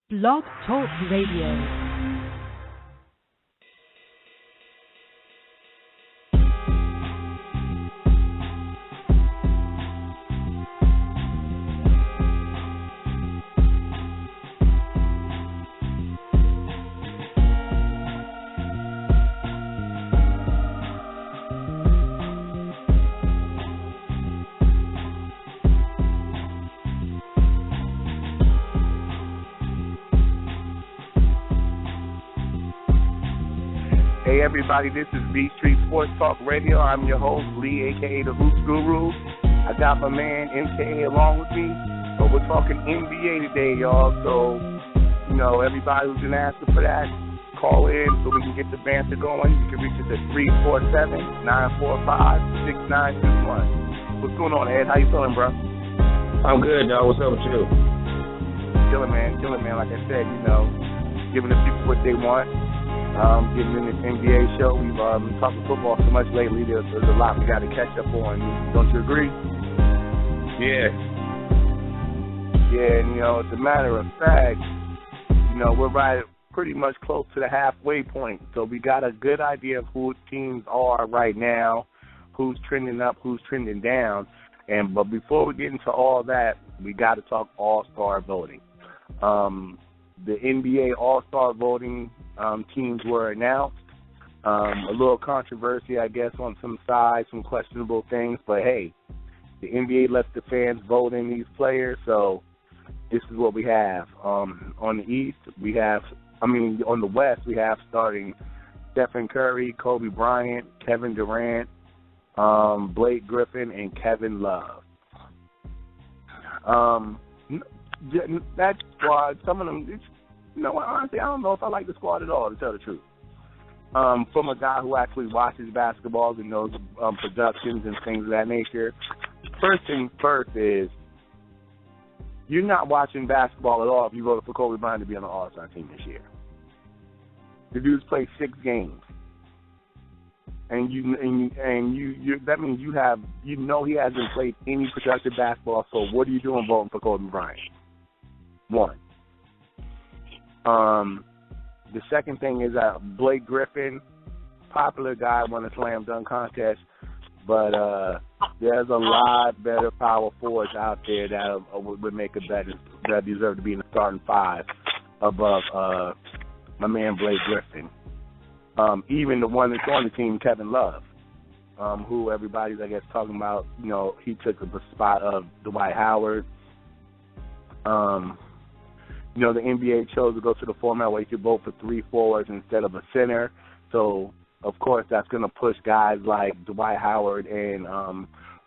Blog Talk Radio. Hey everybody, this is BeatStreet Sports Talk Radio. I'm your host, Lee, a.k.a. the Hoops Guru. I got my man, MKA, along with me. But we're talking NBA today, y'all. So, everybody who's been asking for that, call in so we can get the banter going. You can reach us at 347-945-6921. What's going on, Ed? How you feeling, bro? I'm good, dog. What's up with you? Chilling, man. Like I said, giving the people what they want. Getting in this NBA show. We've been talking football so much lately. There's a lot we got to catch up on. Don't you agree? Yeah. Yeah, and, as a matter of fact, we're right pretty much close to the halfway point. So we got a good idea of who teams are right now, who's trending up, who's trending down. But before we get into all that, we got to talk All-Star voting. The NBA All-Star voting teams were announced. A little controversy, I guess, on some sides, some questionable things. But, hey, the NBA lets the fans vote in these players, so this is what we have. On the East, on the West, we have starting Stephen Curry, Kobe Bryant, Kevin Durant, Blake Griffin, and Kevin Love. That squad, some of them, honestly, I don't know if I like the squad at all, to tell the truth. From a guy who actually watches basketball and knows productions and things of that nature, first thing first is you're not watching basketball at all if you voted for Kobe Bryant to be on the All-Star team this year. The dude's played 6 games. And that means he hasn't played any productive basketball, so what are you doing voting for Kobe Bryant? One. The second thing is Blake Griffin, popular guy, won a slam dunk contest, but there's a lot better power forwards out there that would make a better, that deserve to be in the starting 5 above my man Blake Griffin. Even the one that's on the team, Kevin Love, who everybody's, I guess, talking about, he took the spot of Dwight Howard. The NBA chose to go to the format where you could vote for 3 forwards instead of a center. So, of course, that's going to push guys like Dwight Howard and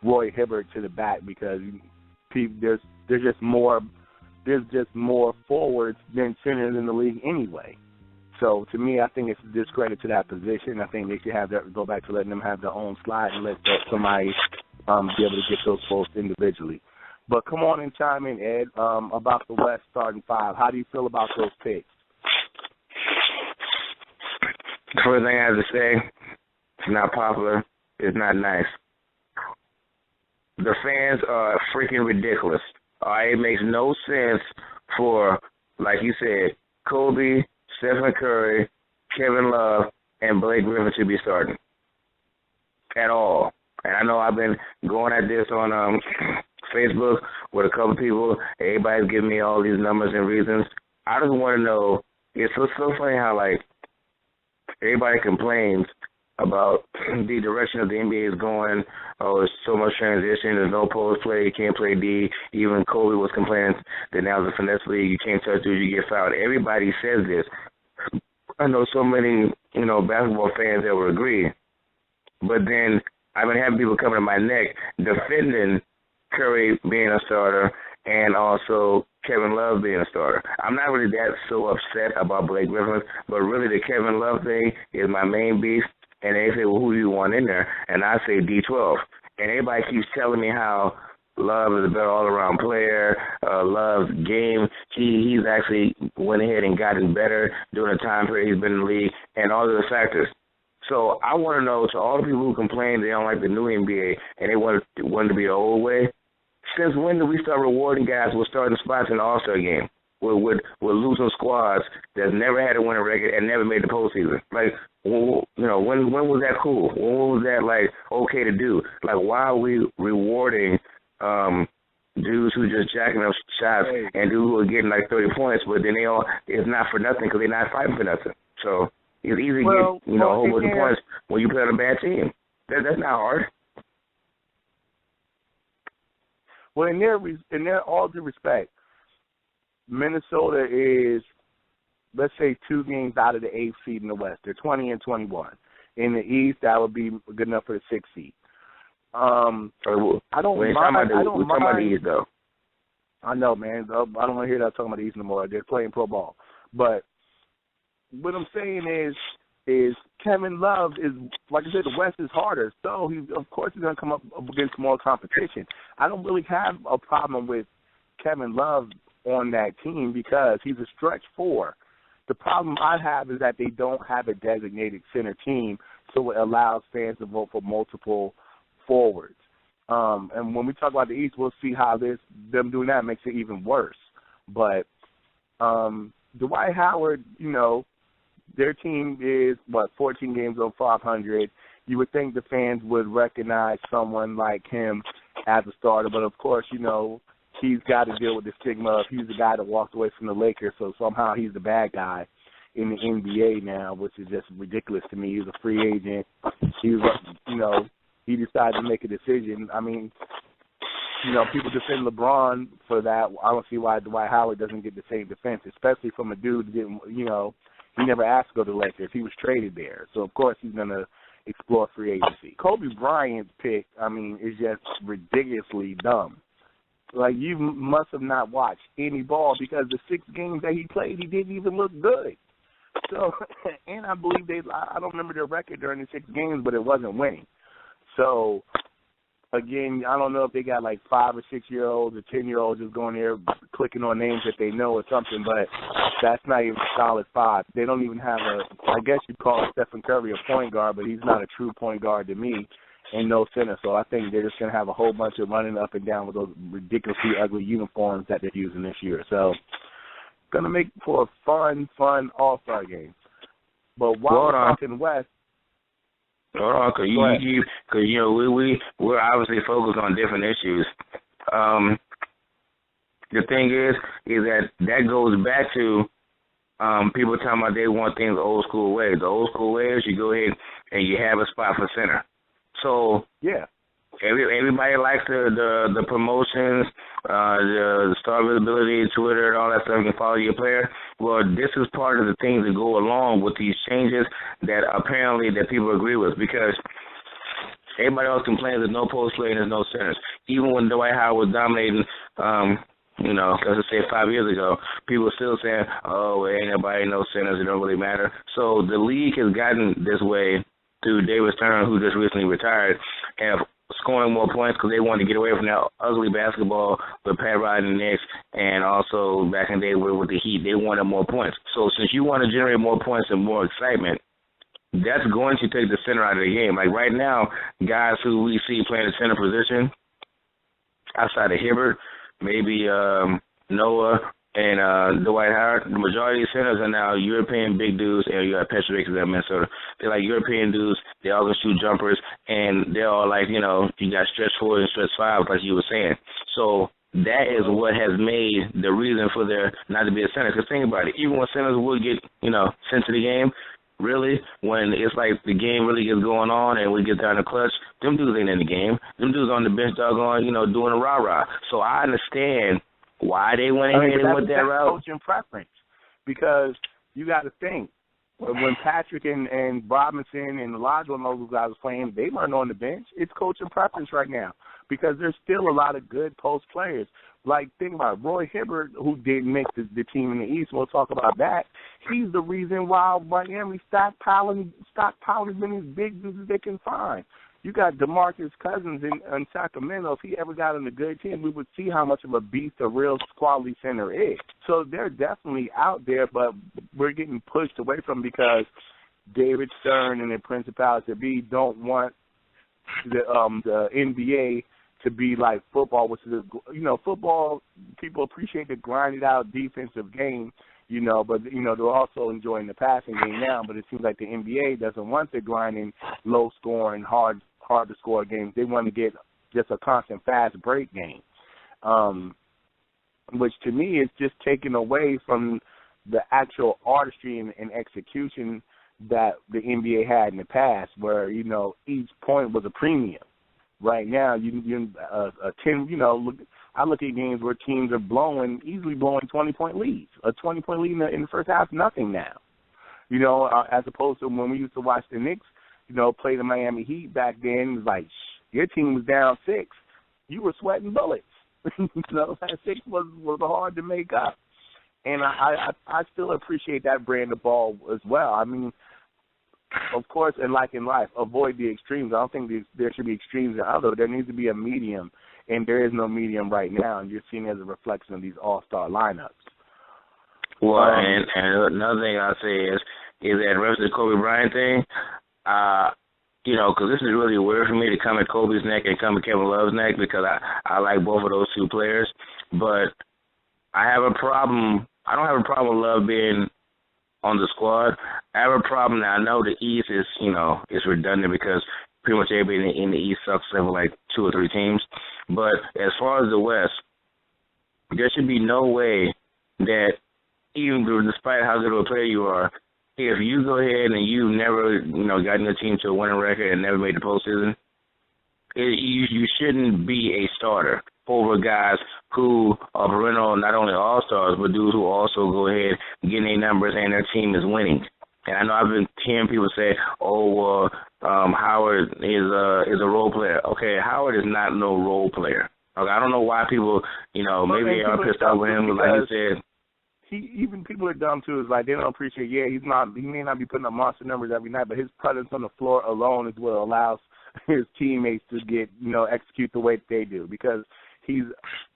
Roy Hibbert to the back because there's just more forwards than centers in the league anyway. So, to me, I think it's a discredit to that position. I think they should go back to letting them have their own slide and let somebody be able to get those votes individually. But come on and chime in, Ed, about the West starting 5. How do you feel about those picks? The first thing I have to say, it's not popular, it's not nice. The fans are freaking ridiculous. It makes no sense for, like you said, Kobe, Stephen Curry, Kevin Love, and Blake Griffin to be starting at all. And I know I've been going at this on Facebook with a couple people. Everybody's giving me all these numbers and reasons. I just want to know, it's so funny how, everybody complains about the direction of the NBA is going. Oh, there's so much transition. There's no post play. You can't play D. Even Kobe was complaining that now it's a finesse league. You can't touch dude. You get fouled. Everybody says this. I know so many, basketball fans that will agree. But then I've been having people coming to my neck defending Curry being a starter and also Kevin Love being a starter. I'm not really that so upset about Blake Griffin, but really the Kevin Love thing is my main beef. And they say, well, who do you want in there? And I say D12. And everybody keeps telling me how Love is a better all-around player. Love's game, he's actually went ahead and gotten better during the time period he's been in the league and all of the factors. So I want to know, to all the people who complain they don't like the new NBA and they want to be the old way, since when do we start rewarding guys with starting spots in the All-Star game? with losing squads that's never had a winning record and never made the postseason. Like, when was that cool? When was that, like, okay to do? Like, why are we rewarding dudes who just jacking up shots and dudes who are getting like 30 points, but then it's not for nothing because they're not fighting for nothing. So it's easy to get a whole bunch of points when you play on a bad team. That's not hard. Well, in their all due respect, Minnesota is, let's say, 2 games out of the 8th seed in the West. They're 20-21. In the East, that would be good enough for the 6th seed. I don't mind the East, though. I know, man. I don't want to hear that talking about the East no more. They're playing pro ball. But what I'm saying is Kevin Love is, like I said, the West is harder. So, of course, he's going to come up against more competition. I don't really have a problem with Kevin Love on that team because he's a stretch 4. The problem I have is that they don't have a designated center team, so it allows fans to vote for multiple forwards. And when we talk about the East, we'll see how them doing that makes it even worse. But Dwight Howard, their team is, 14 games over 500. You would think the fans would recognize someone like him as a starter, but of course, he's got to deal with the stigma of he's the guy that walked away from the Lakers, so somehow he's the bad guy in the NBA now, which is just ridiculous to me. He's a free agent. He was, he decided to make a decision. I mean, people defend LeBron for that. I don't see why Dwight Howard doesn't get the same defense, especially from a dude who didn't, he never asked to go to the Lakers. He was traded there. So, of course, he's going to explore free agency. Kobe Bryant's pick, is just ridiculously dumb. Like, you must have not watched any ball because the 6 games that he played, he didn't even look good. So, and I believe I don't remember their record during the 6 games, but it wasn't winning. So, again, I don't know if they got like 5 or 6-year-olds or 10-year-olds just going there clicking on names that they know or something, but that's not even a solid 5. They don't even have I guess you'd call Stephen Curry a point guard, but he's not a true point guard to me, and no center. So I think they're just going to have a whole bunch of running up and down with those ridiculously ugly uniforms that they're using this year. So going to make for a fun All-Star game. But while we're talking West, hold on, because we're obviously focused on different issues. The thing is that goes back to people talking about they want things the old school way. The old school way is you go ahead and you have a spot for center. So yeah, everybody likes the promotions, the star visibility, Twitter, and all that stuff. You can follow your player. Well, this is part of the things that go along with these changes that apparently that people agree with, because everybody else complains there's no post play and there's no centers. Even when Dwight Howard was dominating, let's just say 5 years ago, people were still saying, oh, ain't nobody, no centers, it don't really matter. So the league has gotten this way through David Stern, who just recently retired, and scoring more points because they wanted to get away from that ugly basketball with Pat Riley and the Knicks, and also back in the day with the Heat, they wanted more points. So since you want to generate more points and more excitement, that's going to take the center out of the game. Like right now, guys who we see playing the center position, outside of Hibbert, maybe Noah and Dwight Howard, the majority of centers are now European big dudes, and you got Petrovic in Minnesota. They're like European dudes. They all can shoot jumpers, and they're all like, you got stretch 4 and stretch 5, like you were saying. So that is what has made the reason for there not to be a center. Because think about it, even when centers would get, sent to the game, really, when it's like the game really gets going on and we get down to clutch, them dudes ain't in the game. Them dudes on the bench, doggone, doing a rah-rah. So I understand why they went ahead and went that route. That's coaching preference, because you got to think, when Patrick and Robinson and Elijah and those guys were playing, they weren't on the bench. It's coaching preference right now, because there's still a lot of good post players. Like, think about it. Roy Hibbert, who didn't make the team in the East. We'll talk about that. He's the reason why Miami stockpiling as many big dudes as they can find. You got DeMarcus Cousins in Sacramento. If he ever got on a good team, we would see how much of a beast a real quality center is. So they're definitely out there, but we're getting pushed away from because David Stern and the Principalities that be don't want the NBA to be like football, which is, football, people appreciate the grinded out defensive game, but, they're also enjoying the passing game now. But it seems like the NBA doesn't want the grinding, low scoring, hard to score games. They want to get just a constant fast break game, which to me is just taken away from the actual artistry and execution that the NBA had in the past, where, each point was a premium. Right now, I look at games where teams are easily blowing 20-point leads. A 20-point lead in the first half, nothing now. As opposed to when we used to watch the Knicks, play the Miami Heat back then. It was like, your team was down 6. You were sweating bullets. That 6 was hard to make up. And I still appreciate that brand of ball as well. I mean, of course, and like in life, avoid the extremes. I don't think there should be extremes in other. There needs to be a medium, and there is no medium right now, and you're seeing it as a reflection of these all-star lineups. Well, and another thing I'll say is that in reference to the Kobe Bryant thing, because this is really weird for me to come at Kobe's neck and come at Kevin Love's neck, because I like both of those two players, but I have a problem. I don't have a problem with Love being on the squad. I have a problem now. I know the East is, is redundant because pretty much everybody in the East sucks except for like 2 or 3 teams. But as far as the West, there should be no way that even despite how good of a player you are, if you go ahead and you've never, gotten your team to a winning record and never made the postseason, you shouldn't be a starter over guys who are perennial, not only all-stars, but dudes who also go ahead getting their numbers and their team is winning. And I know I've been hearing people say, Howard is a role player. Okay, Howard is not no role player. Okay, I don't know why people, maybe they are pissed off with him, but like you said. Even people are dumb too. It's like they don't appreciate. Yeah, he may not be putting up monster numbers every night, but his presence on the floor alone is what allows his teammates to get execute the way that they do, because he's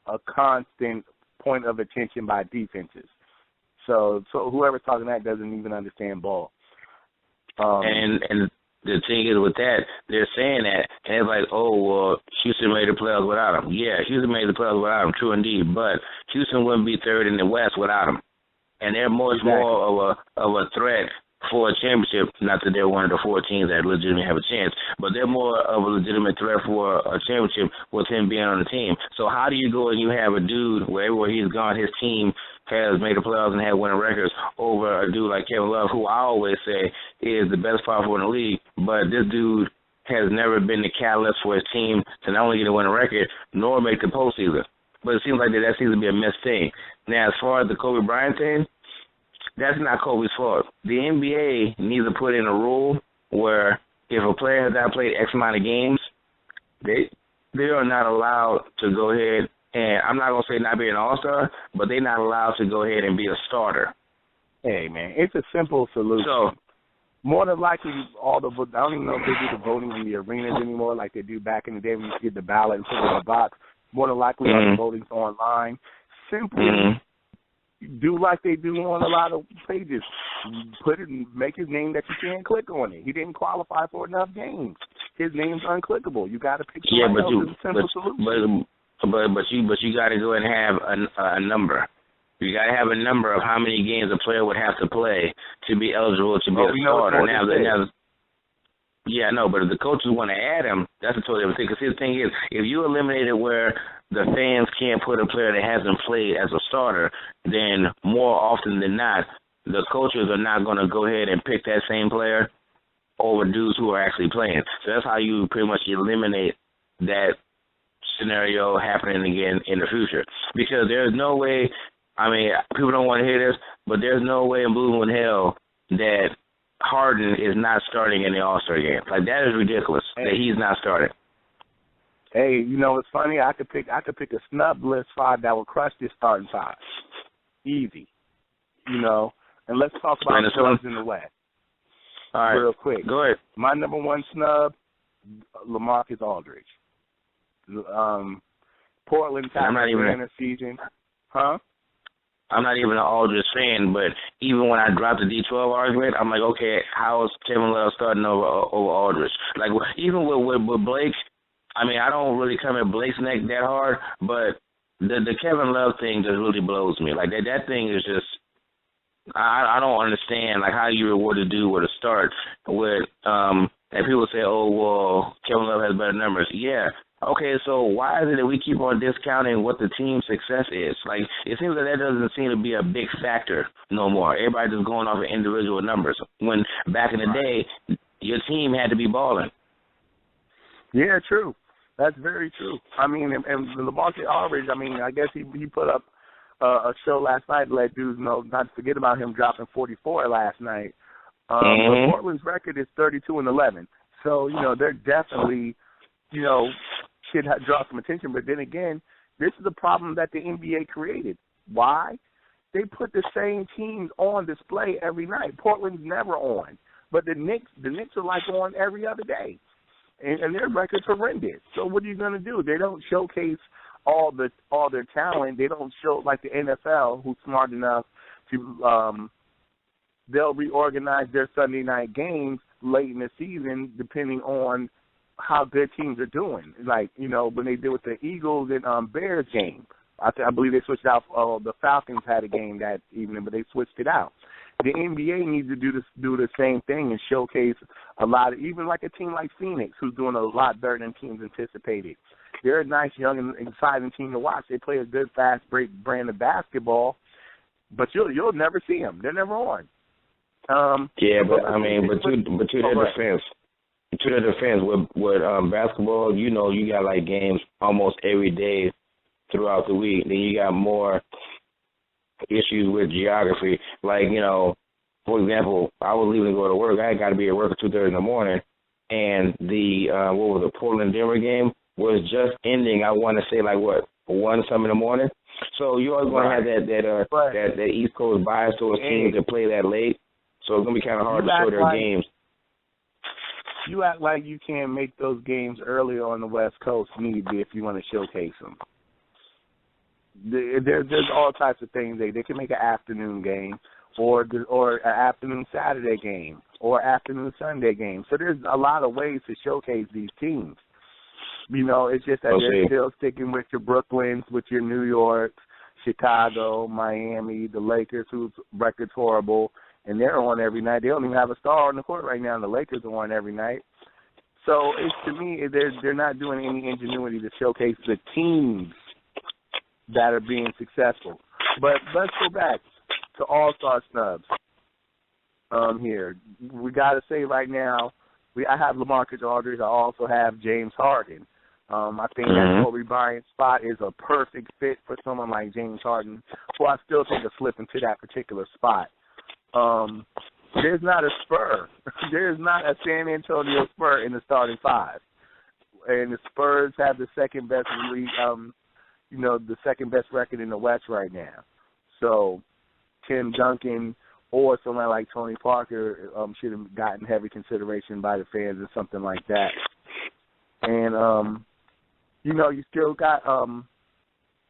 a constant point of attention by defenses. So whoever's talking that doesn't even understand ball. And the thing is with that, they're saying that, and it's like, Houston made the playoffs without him. Yeah, Houston made the playoffs without him, true indeed, but Houston wouldn't be third in the West without him. And they're much more of a threat for a championship, not that they're one of the 4 teams that legitimately have a chance, but they're more of a legitimate threat for a championship with him being on the team. So how do you go and you have a dude where everywhere he's gone, his team has made the playoffs and had winning records over a dude like Kevin Love, who I always say is the best power forward in the league, but this dude has never been the catalyst for his team to not only get a winning record, nor make the postseason. But it seems like that seems to be a missed thing. Now, as far as the Kobe Bryant thing, that's not Kobe's fault. The NBA needs to put in a rule where if a player has not played X amount of games, they are not allowed to go ahead and, I'm not going to say not be an all-star, but they're not allowed to go ahead and be a starter. Hey, man, it's a simple solution. So, more than likely, I don't even know if they do the voting in the arenas anymore like they do back in the day when you used to get the ballot and put it in a box. More than likely, all the voting's online. Simply do like they do on a lot of pages. Put it, make his name that you can't click on it. He didn't qualify for enough games. His name's unclickable. You got to pick somebody else. It's a simple solution. But you got to go and have a number. You got to have a number of how many games a player would have to play to be eligible to be a starter. But if the coaches want to add him, that's a totally different thing. Because the thing is, if you eliminate it where the fans can't put a player that hasn't played as a starter, then more often than not, the coaches are not going to go ahead and pick that same player over dudes who are actually playing. So that's how you pretty much eliminate that scenario happening again in the future. Because there's no way, I mean, people don't want to hear this, but there's no way in blue and hell that Harden is not starting in the All-Star game. Like, that is ridiculous that he's not starting. Hey, it's funny. I could pick a snub list 5 that would crush this starting 5. Easy. And let's talk about the snubs in the West. All right. Real quick. Go ahead. My number 1 snub, LaMarcus Aldridge. Portland Tiger season. Huh? I'm not even an Aldridge fan, but even when I dropped the D12 argument, I'm like, okay, how is Kevin Love starting over Aldridge? Like, even with Blake, I mean, I don't really come at Blake's neck that hard, but the Kevin Love thing just really blows me. Like that thing is just I don't understand like how you reward a dude with a start with and people say, oh well, Kevin Love has better numbers. Yeah. Okay, so why is it that we keep on discounting what the team's success is? Like, it seems that doesn't seem to be a big factor no more. Everybody's just going off of individual numbers. When back in the day, your team had to be balling. Yeah, true. That's very true. I mean, and LaMarcus Aldridge, I mean, I guess he put up a show last night to let dudes know not to forget about him dropping 44 last night. But Portland's record is 32-11. So, they're definitely, should draw some attention. But then again, this is a problem that the NBA created. Why? They put the same teams on display every night. Portland's never on. But the Knicks are like on every other day. And their record's horrendous. So what are you going to do? They don't showcase all their talent. They don't show like the NFL, who's smart enough to they'll reorganize their Sunday night games late in the season depending on how good teams are doing. Like, when they did with the Eagles and Bears game, I believe they switched out. The Falcons had a game that evening, but they switched it out. The NBA needs to do the same thing and showcase a lot of, even like a team like Phoenix, who's doing a lot better than teams anticipated. They're a nice, young, and exciting team to watch. They play a good, fast break brand of basketball, but you'll never see them. They're never on. Yeah, but I mean, but to their defense. To their defense, with basketball, you got like games almost every day throughout the week. Then you got more issues with geography. Like, for example, I was leaving to go to work. I got to be at work at 2:30 in the morning, and the Portland-Denver game was just ending. I want to say like 1-something in the morning. So you're always going to have that East Coast bias towards teams that play that late. So it's going to be kind of hard to show their games. You act like you can't make those games earlier on the West Coast, need be, if you want to showcase them. There's all types of things. They can make an afternoon game or an afternoon Saturday game or afternoon Sunday game. So there's a lot of ways to showcase these teams. It's just that they're still sticking with your Brooklyns, with your New Yorks, Chicago, Miami, the Lakers, whose record's horrible. And they're on every night. They don't even have a star on the court right now, and the Lakers are on every night. So, to me, they're not doing any ingenuity to showcase the teams that are being successful. But let's go back to All-Star snubs here. We got to say right now, I have LaMarcus Aldridge. I also have James Harden. I think that Kobe Bryant spot is a perfect fit for someone like James Harden, who I still think will slip into that particular spot. There's not a Spur. There's not a San Antonio Spur in the starting five. And the Spurs have the second best league, the second best record in the West right now. So Tim Duncan or someone like Tony Parker should have gotten heavy consideration by the fans or something like that. And, you still got,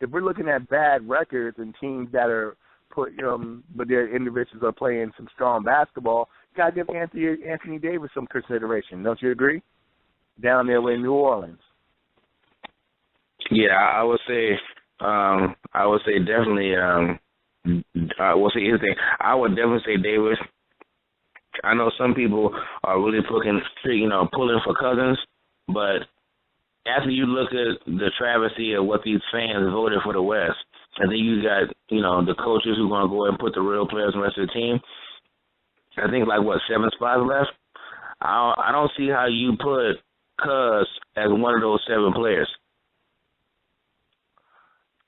if we're looking at bad records and teams that are but their individuals are playing some strong basketball, you got to give Anthony Davis some consideration. Don't you agree? Down there in New Orleans. Yeah, I would say definitely. I would definitely say Davis. I know some people are really pulling for Cousins, but after you look at the travesty of what these fans voted for the West, and then you got, the coaches who are going to go ahead and put the real players in the rest of the team. I think 7 spots left. I don't see how you put Cuz as one of those 7 players.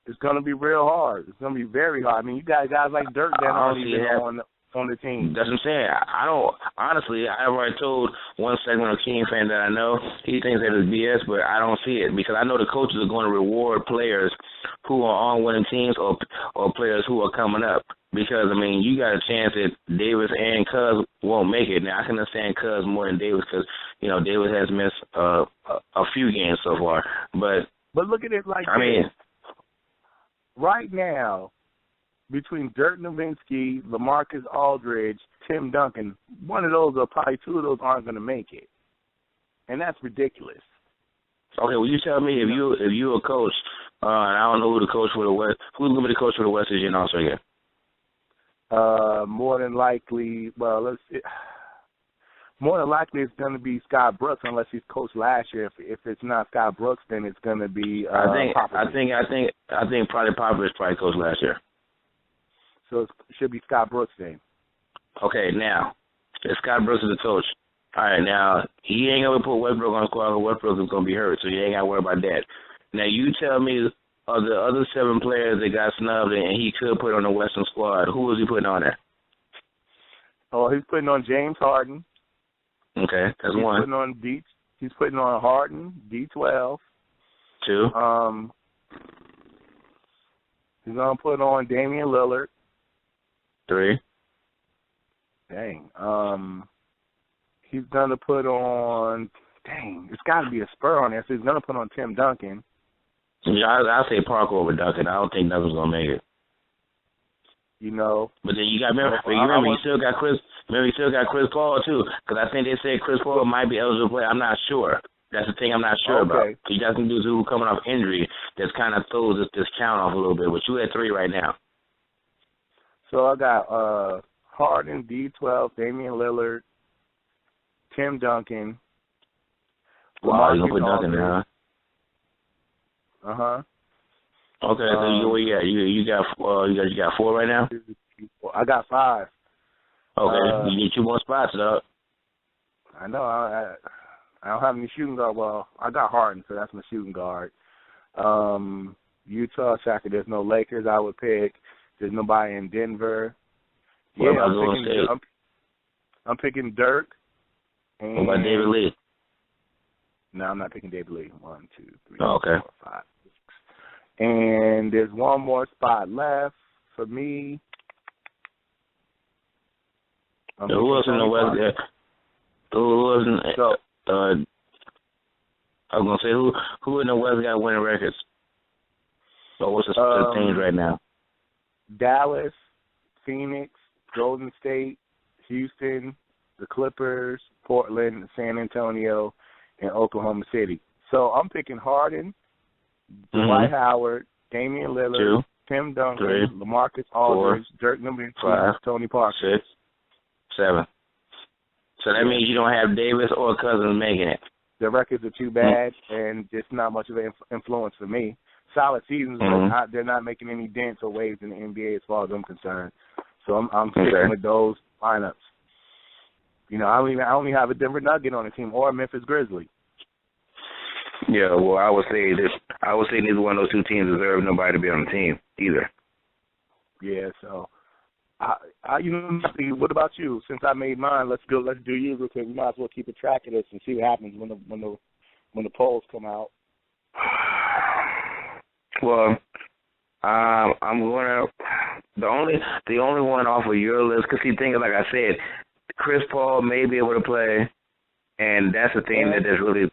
It's going to be real hard. It's going to be very hard. I mean, you got guys like Dirk that aren't even on the team. That's what I'm saying. I don't, honestly, I've already told one segment of King fan that I know, he thinks that it's BS, but I don't see it because I know the coaches are going to reward players who are on winning teams or players who are coming up. Because, you got a chance that Davis and Cuz won't make it. Now, I can understand Cuz more than Davis because, Davis has missed a few games so far. But look at it like this. Right now, between Dirk Nowitzki, LaMarcus Aldridge, Tim Duncan, one of those or probably 2 of those aren't going to make it. And that's ridiculous. Okay, well, you tell me if you a coach, and I don't know who the coach for the West. Who's gonna be the coach for the West Virginia also again? More than likely, more than likely it's going to be Scott Brooks unless he's coached last year. If it's not Scott Brooks, then it's going to be Popovich. I think probably Popovich probably coached last year. So it should be Scott Brooks then. Okay, now if Scott Brooks is the coach, all right, now he ain't gonna put Westbrook on the squad. Because Westbrook is gonna be hurt, so you ain't gotta worry about that. Now you tell me of the other 7 players that got snubbed and he could put on the Western squad, who was he putting on there? Oh, he's putting on James Harden. Okay, that's he's one. He's putting on Harden, D12. 2. He's gonna put on Damian Lillard. 3. Dang. He's gonna put on. Dang, it's got to be a Spur on there. So he's gonna put on Tim Duncan. Yeah, I'll say Parker over Duncan. I don't think Duncan's gonna make it. You know. But then you still got Chris. Remember, you still got Chris Paul too, because I think they said Chris Paul might be eligible to play. I'm not sure. That's the thing I'm not sure about. You got some dudes who are coming off injury that's kind of throws this count off a little bit. But you at 3 right now. So I got Harden, D12, Damian Lillard, Tim Duncan. Wow, you gonna put Duncan there, huh? Uh-huh. Okay, so you got 4 right now? I got 5. Okay, you need 2 more spots, though. I know. I don't have any shooting guard. Well, I got Harden, so that's my shooting guard. Utah, Shaka, there's no Lakers I would pick. There's nobody in Denver. I'm picking Dirk. And what about David Lee? No, I'm not picking David Lee. 1, 2, 3, okay. 4, 5, 6. And there's one more spot left for me. Who else in the West? Who else in? I was gonna say who in the West got winning records? So what's the teams right now? Dallas, Phoenix, Golden State, Houston, the Clippers, Portland, San Antonio, and Oklahoma City. So I'm picking Harden, Dwight Howard, Damian Lillard, 2, Tim Duncan, 3, LaMarcus Aldridge, Dirk Nowitzki, 5, Tony Parker. 6, 7. So that means you don't have Davis or Cousins making it. The records are too bad, and it's not much of an influence for me. Solid seasons, but they're not making any dents or waves in the NBA as far as I'm concerned. So I'm sticking with those lineups. You know, I only have a Denver Nugget on the team or a Memphis Grizzly. Yeah, well, I would say neither one of those 2 teams deserve nobody to be on the team either. Yeah, so what about you? Since I made mine, let's do you real quick. We might as well keep a track of this and see what happens when the polls come out. Well, I'm gonna the only one off of your list, because he thinking, like I said, Chris Paul may be able to play, and that's the thing that is really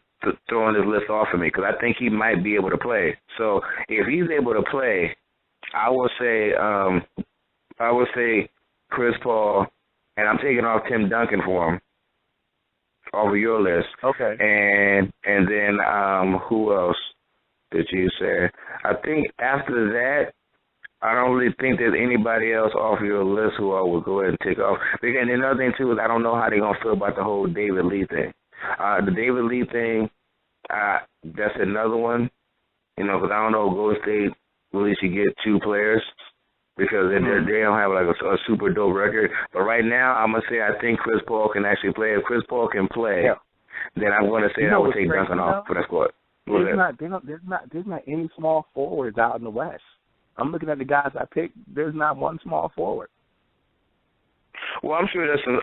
throwing this list off of me, because I think he might be able to play. So if he's able to play, I would say Chris Paul, and I'm taking off Tim Duncan for him off of your list. Okay. And then who else did you say? I think after that, I don't really think there's anybody else off your list who I would go ahead and take off. And another thing, too, is I don't know how they're going to feel about the whole David Lee thing. The David Lee thing, that's another one, because I don't know if Golden State really should get 2 players because they don't have like a super dope record. But right now, I'm going to say I think Chris Paul can actually play. If Chris Paul can play, then I'm going to say I would take Duncan off for that squad. There's not any small forwards out in the West. I'm looking at the guys I picked. There's not one small forward. Well, I'm sure there's some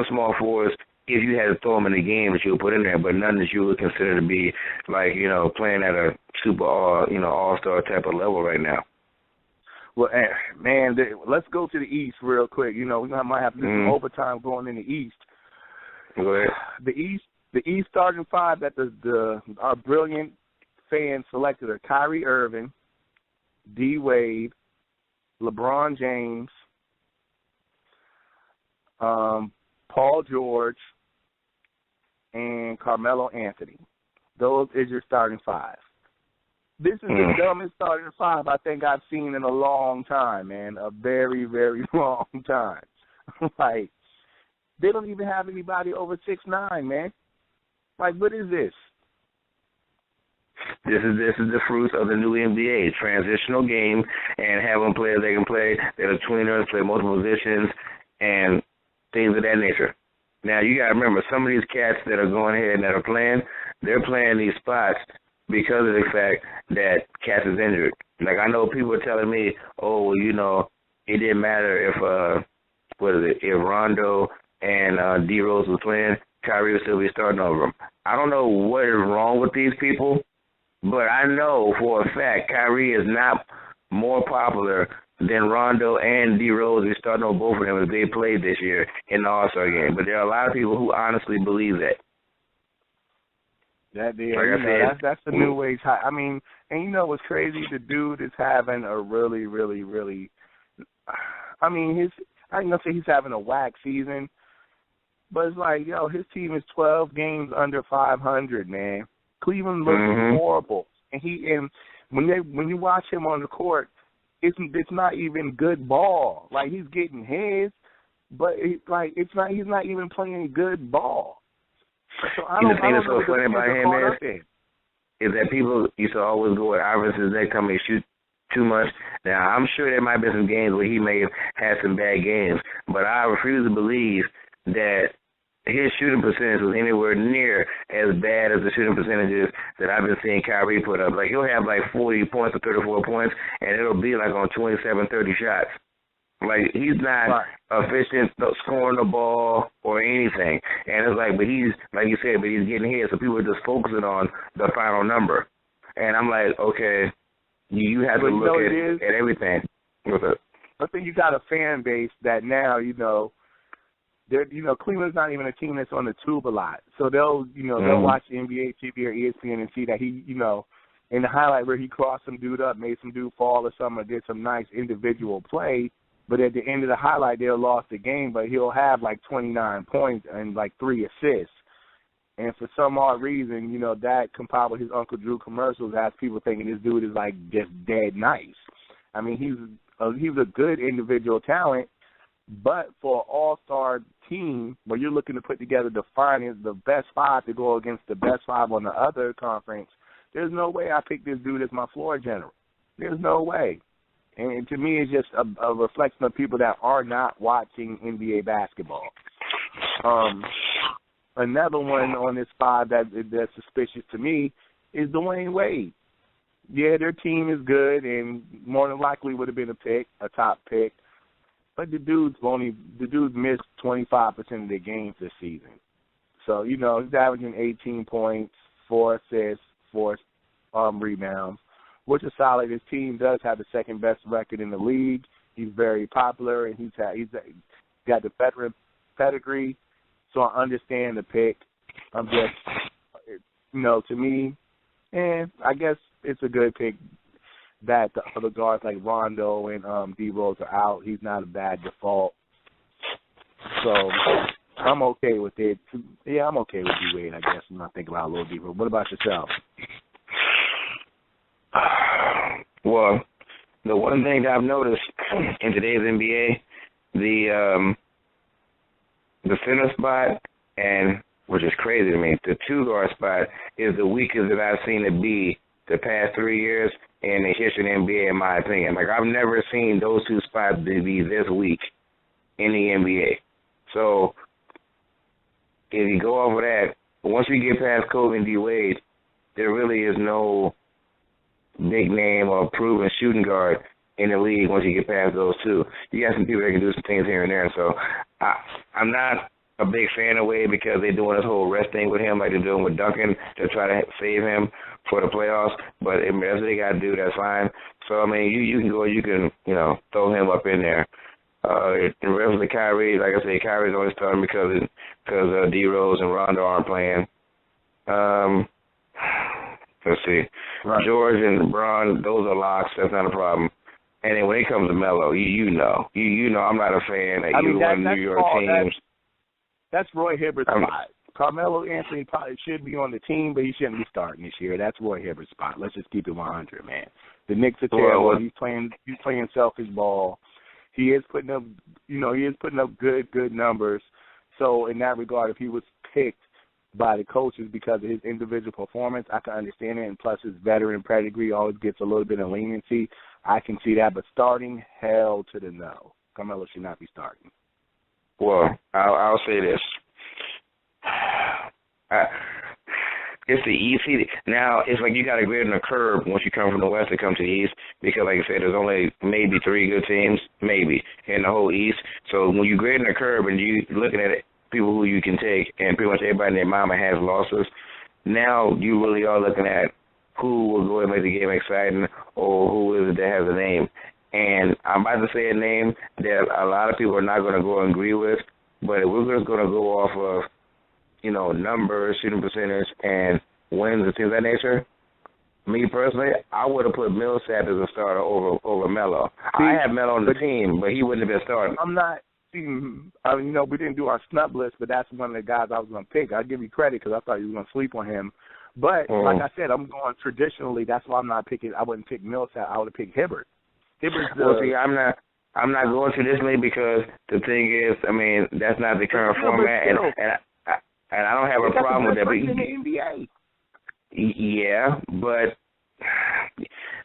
small forwards if you had to throw them in the game that you would put in there, but none that you would consider to be like, playing at a super all-star type of level right now. Well, man, let's go to the East real quick. We might have to do some overtime going in the East. Go ahead. The East starting 5 that our brilliant fans selected are Kyrie Irving, D. Wade, LeBron James, Paul George, and Carmelo Anthony. those is your starting five. This is the dumbest starting five I think I've seen in a long time, man. A very, very long time. Like, they don't even have anybody over 6'9", man. Like, what is this? This is the fruits of the new NBA transitional game, and having players they can play that are tweeners, play multiple positions, and things of that nature. Now you got to remember, some of these cats that are going ahead and that are playing, they're playing these spots because of the fact that Cass is injured. Like, I know people are telling me, oh, well, you know, it didn't matter if if Rondo and D Rose was playing, Kyrie would still be starting over him. I don't know what is wrong with these people, but I know for a fact Kyrie is not more popular than Rondo and D Rose is starting over both of them as they played this year in the All-Star game. But there are a lot of people who honestly believe that. That's the new age high. I mean, and you know what's crazy? The dude is having a really, really, really. I mean, I ain't gonna say he's having a whack season, but it's like, yo, his team is 12 games under 500, man. Cleveland looks horrible, and when you watch him on the court, it's not even good ball. Like, he's getting his, but he's not even playing good ball. So I don't know so funny about him is that people used to always go at Iverson's neck, come and shoot too much. Now, I'm sure there might be some games where he may have had some bad games, but I refuse to believe that his shooting percentage was anywhere near as bad as the shooting percentages that I've been seeing Kyrie put up. Like, he'll have like 40 points or 34 points, and it'll be like on 27, 30 shots. Like, he's not efficient scoring the ball or anything. And it's like, but he's, like you said, but he's getting hit, so people are just focusing on the final number. And I'm like, okay, you have to look at everything. I think you got a fan base that now, Cleveland's not even a team that's on the tube a lot. So they'll watch the NBA TV or ESPN and see that he, in the highlight where he crossed some dude up, made some dude fall or something, or did some nice individual play. But at the end of the highlight, they'll lost the game, but he'll have like 29 points and like 3 assists. And for some odd reason, that compiled with his Uncle Drew commercials has people thinking this dude is like just dead nice. I mean, he's a good individual talent, but for an all-star team where you're looking to put together the best 5 to go against the best 5 on the other conference, there's no way I pick this dude as my floor general. There's no way. And to me, it's just a reflection of people that are not watching NBA basketball. Another one on this 5 that's suspicious to me is Dwayne Wade. Yeah, their team is good and more than likely would have been a top pick. But the dude's missed 25% of their games this season. So, he's averaging 18 points, 4 assists, 4 rebounds, which is solid. His team does have the second best record in the league. He's very popular, and he's got the veteran pedigree. So I understand the pick. I'm just, to me, I guess it's a good pick that the other guards like Rondo and D Rose are out. He's not a bad default. So I'm okay with it. Yeah, I'm okay with D-Wade, I guess, when I think about it a little deeper. What about yourself? Well, the one thing that I've noticed in today's NBA, the center spot, and which is crazy to me, the 2-guard spot is the weakest that I've seen it be the past 3 years in the history of the NBA, in my opinion. Like, I've never seen those 2 spots to be this weak in the NBA. So if you go over that, once you get past Kobe and D-Wade, there really is no big name or proven shooting guard in the league once you get past those 2. You got some people that can do some things here and there. So I'm not a big fan of Wade because they're doing this whole rest thing with him like they're doing with Duncan to try to save him for the playoffs. But if that's what they got to do, that's fine. So, I mean, you can throw him up in there. In reference to Kyrie, like I said, Kyrie's only starting because D Rose and Rondo aren't playing. Let's see. Right. George and LeBron, those are locks. That's not a problem. And then when it comes to Melo, you know I'm not a fan of either one of the New York teams. That's Roy Hibbert's spot. Carmelo Anthony probably should be on the team, but he shouldn't be starting this year. That's Roy Hibbert's spot. Let's just keep it 100, man. The Knicks are terrible. He's playing selfish ball. He is putting up, good numbers. So in that regard, if he was picked by the coaches because of his individual performance, I can understand it. And plus, his veteran pedigree always gets a little bit of leniency. I can see that. But starting, hell to the no. Carmelo should not be starting. Well, I'll say this. It's the East. Now, it's like you got to grade on the curve once you come from the West to come to the East because, like I said, there's only maybe 3 good teams, maybe, in the whole East. So when you grade on the curve and you looking at it, people who you can take, and pretty much everybody in their mama has losses, now you really are looking at who will go and make the game exciting or who is it that has a name. And I'm about to say a name that a lot of people are not going to go and agree with, but if we're just going to go off of, numbers, shooting percentage, and wins and things of that nature, me personally, I would have put Millsap as a starter over Melo. I have Melo on the team, but he wouldn't have been starting. I'm not. We didn't do our snub list, but that's one of the guys I was going to pick. I'll give you credit because I thought you were going to sleep on him. But like I said, I'm going traditionally. That's why I'm not picking. I wouldn't pick Millsap. I would have picked Hibbert. Well, see, I'm not going traditionally because the thing is, that's not the current format, and I don't have a problem with that. But in the NBA. Yeah, but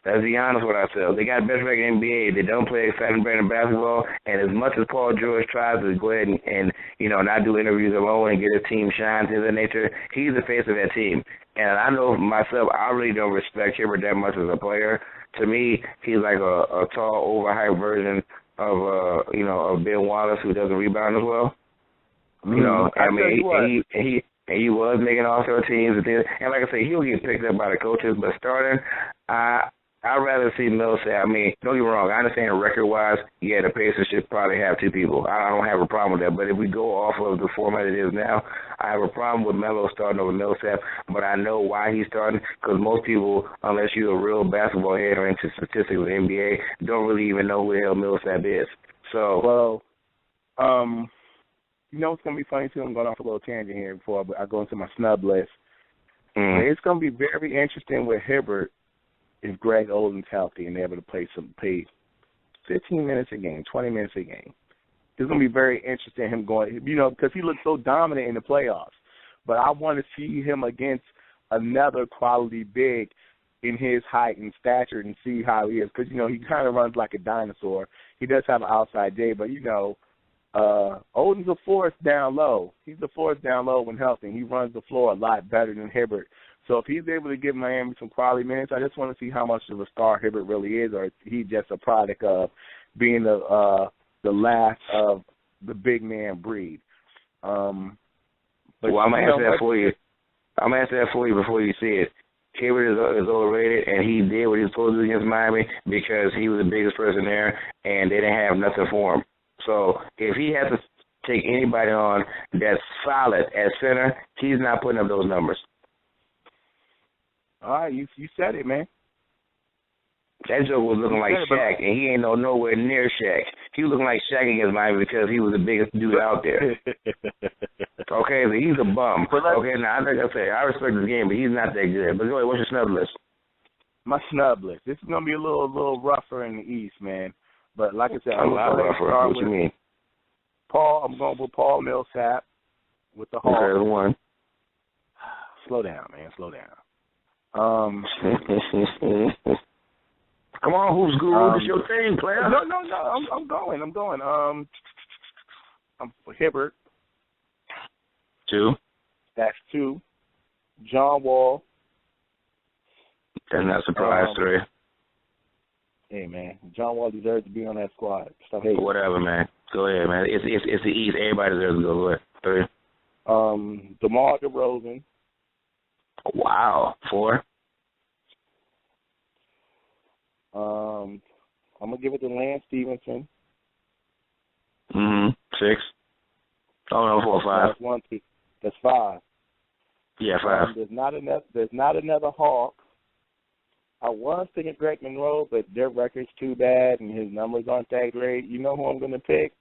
let's be honest with ourselves. They got the best record in the NBA. They don't play exciting brand of basketball. And as much as Paul George tries to go ahead and not do interviews alone and get his team shine to the nature, he's the face of that team. And I know myself, I really don't respect Hibbert that much as a player. To me, he's like a tall, overhyped version of Ben Wallace who doesn't rebound as well. He was making all-star teams and things. And like I say, he'll get picked up by the coaches, but starting, I'd rather see Millsap. Don't get me wrong. I understand record-wise, the Pacers should probably have 2 people. I don't have a problem with that. But if we go off of the format it is now, I have a problem with Melo starting over Millsap. But I know why he's starting because most people, unless you're a real basketball head or into statistics of the NBA, don't really even know who the hell Millsap is. So, it's going to be funny, too. I'm going off a little tangent here before I go into my snub list. It's going to be very interesting with Hibbert if Greg Oden's healthy and they're able to play 15 minutes a game, 20 minutes a game. It's going to be very interesting him going, because he looks so dominant in the playoffs. But I want to see him against another quality big in his height and stature and see how he is. Because, he kind of runs like a dinosaur. He does have an outside day, but, Oden's a force down low. He's a force down low when healthy. He runs the floor a lot better than Hibbert. So if he's able to give Miami some quality minutes, I just want to see how much of a star Hibbert really is, or is he just a product being the last of the big man breed. But I'm gonna answer that for you. I'm gonna answer that for you before you see it. Hibbert is overrated, and he did what he was supposed to do against Miami because he was the biggest person there, and they didn't have nothing for him. So if he has to take anybody on that's solid at center, he's not putting up those numbers. All right, you said it, man. That joke was looking like Shaq, and he ain't nowhere near Shaq. He was looking like Shaq against Miami because he was the biggest dude out there. Okay, so he's a bum. Okay, now like I say, I respect his game, but he's not that good. But go ahead, what's your snub list? My snub list. This is gonna be a little rougher in the East, man. But like I said, I'm going to start with you mean? I'm going with Paul Millsap with the Hawks. Okay, one. Slow down, man. Slow down. Come on, Hoops Guru. It's your thing, player. No. I'm going. I'm for Hibbert. 2. That's 2. John Wall. That's not a surprise. 3. Hey, man, John Wall deserves to be on that squad. Stop hating. Whatever, man. Go ahead, man. It's the East. Everybody deserves to go. Go ahead. 3. DeMar DeRozan. Wow. 4. I'm gonna give it to Lance Stevenson. 6. Oh no, 4 or 5. That's 1, 2. That's 5. Yeah, 5. There's not another Hawk. I was thinking Greg Monroe, but their record's too bad and his numbers aren't that great. You know who I'm going to pick?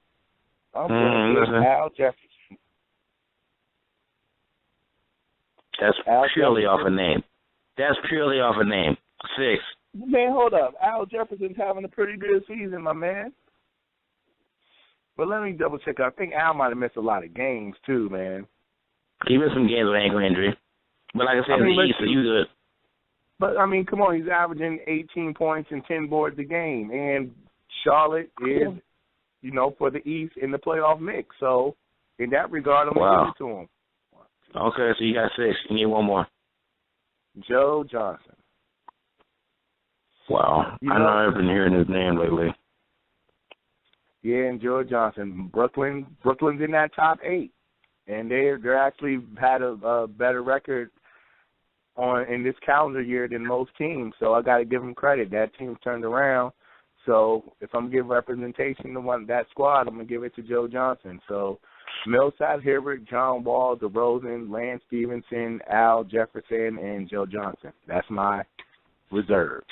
I'm going to pick Al Jefferson. That's Al purely Jefferson. off a name. That's purely off a name. 6. Man, hold up. Al Jefferson's having a pretty good season, my man. But let me double check. I think Al might have missed a lot of games too, man. He missed some games with ankle injury. But like I said, in the East, so you good. But, I mean, come on. He's averaging 18 points and 10 boards a game. And Charlotte is, you know, for the East in the playoff mix. So, in that regard, I'm going to give it to him. Okay, so you got 6. You need one more. Joe Johnson. Wow. I know I've been hearing his name lately. Yeah, and Joe Johnson. Brooklyn's in that top 8. And they're actually had a better record in this calendar year than most teams. So I got to give them credit. That team's turned around. So if I'm giving representation to that squad, I'm going to give it to Joe Johnson. So Millsap, Hibbert, John Wall, DeRozan, Lance Stevenson, Al Jefferson, and Joe Johnson. That's my reserves.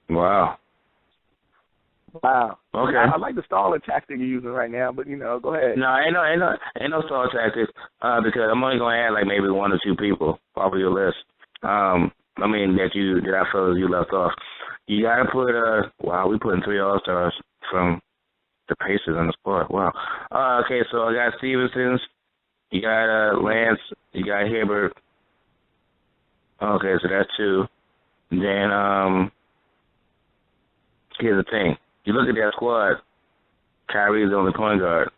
Wow. Wow. Okay. I like the stalling tactic you're using right now, but, you know, go ahead. No, ain't no stall tactics because I'm only going to add like maybe 1 or 2 people off of your list. I mean, that I felt you left off. You got to put, we putting 3 All-Stars from the Pacers on the spot. Wow. Okay, so I got Stevenson's, you got Lance, you got Hibbert. Okay, so that's 2. Then, here's the thing. You look at that squad, Kyrie's the only point guard.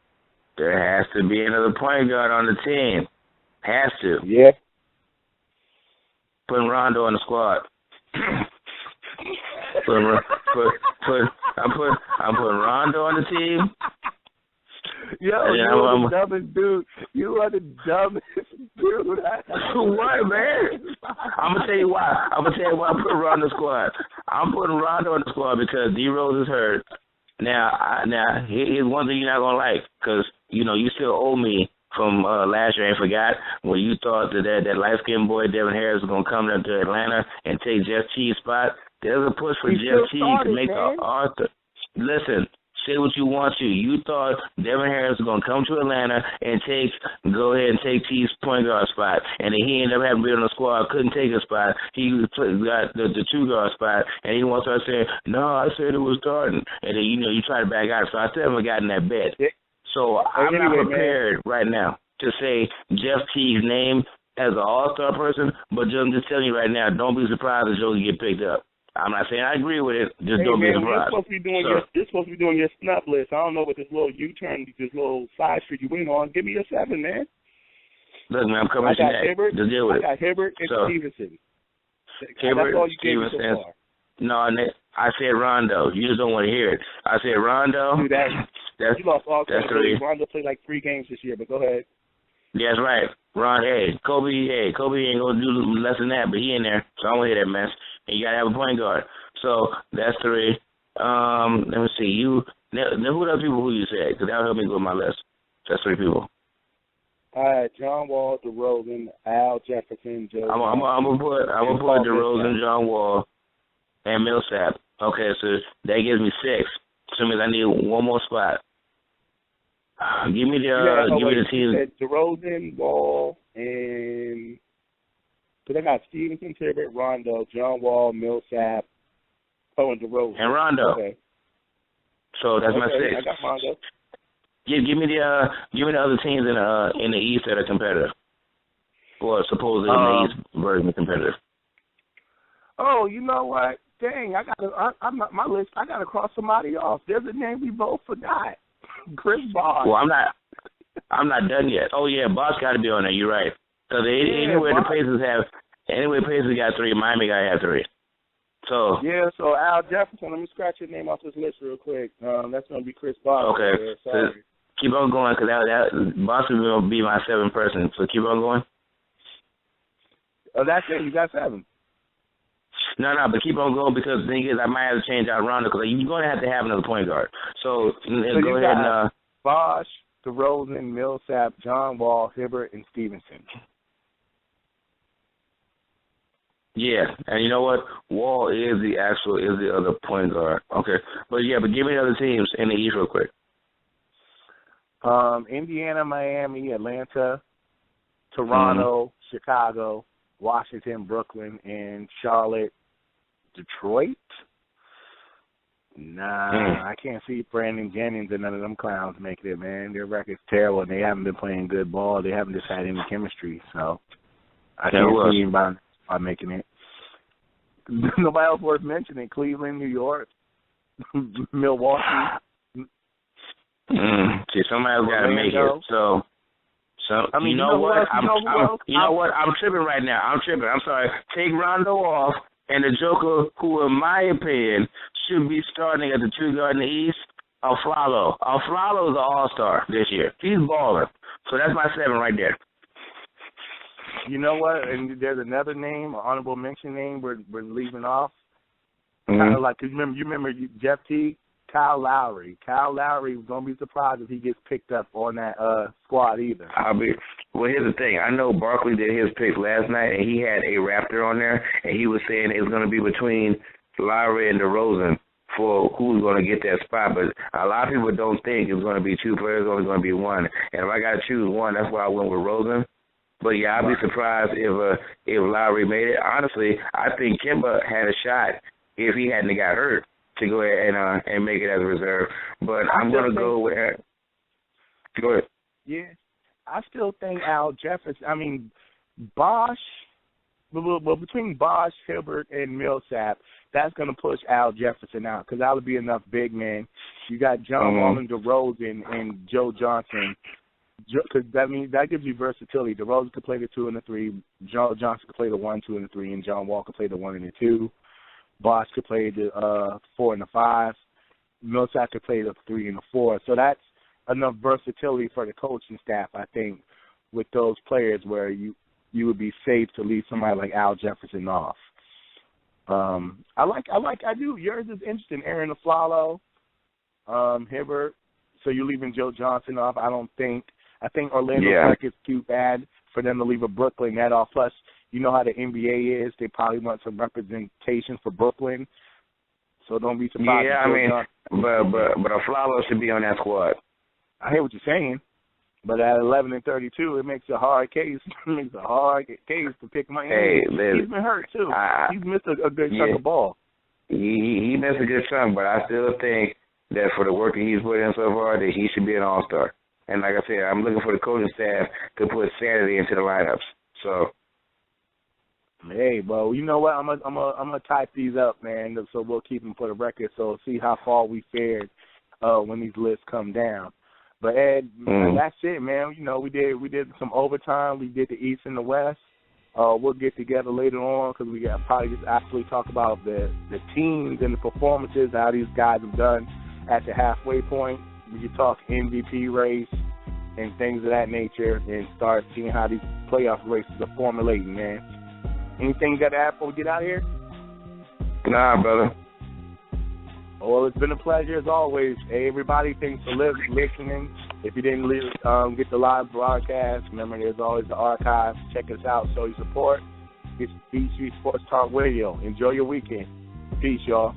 There has to be another point guard on the team. Has to. Yeah. Putting Rondo on the squad. I'm putting Rondo on the team. Yo, you are the dumbest dude. You are the dumbest dude. What, man? I'm gonna tell you why. I'm putting Rondo on the squad. I'm putting Rondo on the squad because D Rose is hurt. Now, here's one thing you're not gonna like, because you know you still owe me from last year. I forgot when you thought that light-skinned boy Devin Harris was gonna come down to Atlanta and take Jeff Teague's spot. There's a push for Jeff Teague to make Arthur. Listen. Say what you want to. You thought Devin Harris was going to come to Atlanta and go ahead and take T's point guard spot. And then he ended up having to be on the squad, couldn't take a spot. He got the 2 guard spot, and he wants to start saying, no, I said it was starting. And then, you know, you try to back out. So I still haven't gotten that bet. So I'm not prepared right now to say Jeff Teague's name as an all-star person, but I'm just telling you right now, don't be surprised if Joe get picked up. I'm not saying I agree with it. Just don't be surprised. You're supposed to be doing your snub list. I don't know what this little U-turn, this little side street you went on. Give me your 7, man. Look, man, I'm coming to that. Just deal with it. I got Hibbert and Stevenson. Hibbert, that's all you gave me so Stevenson. far. No, I said Rondo. You just don't want to hear it. I said Rondo. Dude, you lost all that's 3. Rondo played like 3 games this year, but go ahead. That's right. Kobe ain't going to do less than that, but he in there, so I don't want to hear that mess. And you got to have a point guard. So that's 3. Let me see. Who are the people who you said? Because that'll help me go with my list. That's 3 people. All right, John Wall, DeRozan, Al Jefferson, Joe. I'm gonna put DeRozan, John Wall, and Millsap. Okay, so that gives me 6. So that means I need 1 more spot. Give me the team. DeRozan, Wall, and because I got Stevenson, Hibbert, Rondo, John Wall, Millsap, and DeRozan. And Rondo. Okay. So that's my 6. I got Rondo. Give me the other teams in the East that are competitive, or supposedly in the East version of competitive. Oh, you know what? Dang, my list. I got to cross somebody off. There's a name we both forgot. Chris Bosh. Well, I'm not done yet. Oh yeah, Bosh got to be on there. You're right. Because anywhere the Pacers got 3, Miami got to have 3. So yeah, so Al Jefferson. Let me scratch your name off this list real quick. That's gonna be Chris Bosh. Okay. Keep on going, because that Bosh is gonna be my 7th person. So keep on going. Oh, that's it. You got 7. No, but keep on going, because the thing is, I might have to change out Rondo, because you're going to have another point guard. So go ahead and Bosh, DeRozan, Millsap, John Wall, Hibbert, and Stevenson. Yeah, and you know what? Wall is the other point guard. Okay, but give me the other teams in the East real quick. Indiana, Miami, Atlanta, Toronto, Chicago, Washington, Brooklyn, and Charlotte, Detroit. Nah, I can't see Brandon Jennings and none of them clowns making it, man. Their record's terrible, and they haven't been playing good ball. They haven't just had any chemistry, so I can't see anybody by making it. Nobody else worth mentioning. Cleveland, New York, Milwaukee. See, somebody's got to make it. So I mean, you know what? You know what? I'm tripping right now. I'm sorry. Take Rondo off, and the Joker, who, in my opinion, should be starting at the 2 guard in the East, Aflalo. Aflalo is an all-star this year. He's balling. So that's my 7 right there. You know what? And there's another name, an honorable mention name we're leaving off. Kind of like, you remember Jeff T? Kyle Lowry. Kyle Lowry was going to be surprised if he gets picked up on that squad either. Well, here's the thing. I know Barkley did his pick last night, and he had a Raptor on there, and he was saying it was going to be between Lowry and DeRozan for who's going to get that spot. But a lot of people don't think it's going to be 2 players, only going to be 1. And if I got to choose 1, that's why I went with Rosen. But, yeah, I'd be surprised if Lowry made it. Honestly, I think Kemba had a shot if he hadn't got hurt to go ahead and make it as a reserve. But I'm going to go with – go ahead. Yeah. I still think Al Jefferson – I mean, Bosh – well, between Bosh, Hibbert, and Millsap, that's going to push Al Jefferson out because that would be enough big men. You got John Wall and DeRozan and Joe Johnson. Because that gives you versatility. DeRozan could play the 2 and the 3. Joe Johnson could play the 1, 2, and the 3, and John Wall could play the 1 and the 2. Bosh could play the 4 and the 5. Millsap could play the 3 and the 4. So that's enough versatility for the coaching staff, I think, with those players where you would be safe to leave somebody like Al Jefferson off. I do. Yours is interesting. Aaron Aflalo, Hibbert. So you're leaving Joe Johnson off. I think Orlando is too bad for them to leave a Brooklyn net off. Plus, you know how the NBA is. They probably want some representation for Brooklyn. So don't be surprised. Yeah, I mean, but Aflalo should be on that squad. I hear what you're saying. But at 11 and 32, it makes a hard case. To pick my end. He's been hurt, too. He's missed a good chunk of ball. He missed a good chunk, but I still think that for the work that he's put in so far, that he should be an all-star. And like I said, I'm looking for the coaching staff to put Saturday into the lineups. So, hey, well, you know what? I'm gonna type these up, man. So we'll keep them for the record. So see how far we fared when these lists come down. But Ed, that's it, man. You know, we did some overtime. We did the East and the West. We'll get together later on because we got probably just actually talk about the teams and the performances, how these guys have done at the halfway point. We can talk MVP race and things of that nature and start seeing how these playoff races are formulating, man. Anything you got to add before we get out of here? Nah, brother. Well, it's been a pleasure as always. Hey, everybody, thanks for listening. If you didn't get the live broadcast, remember there's always the archives. Check us out, show your support. It's BeatStreet Sports Talk Radio. Enjoy your weekend. Peace, y'all.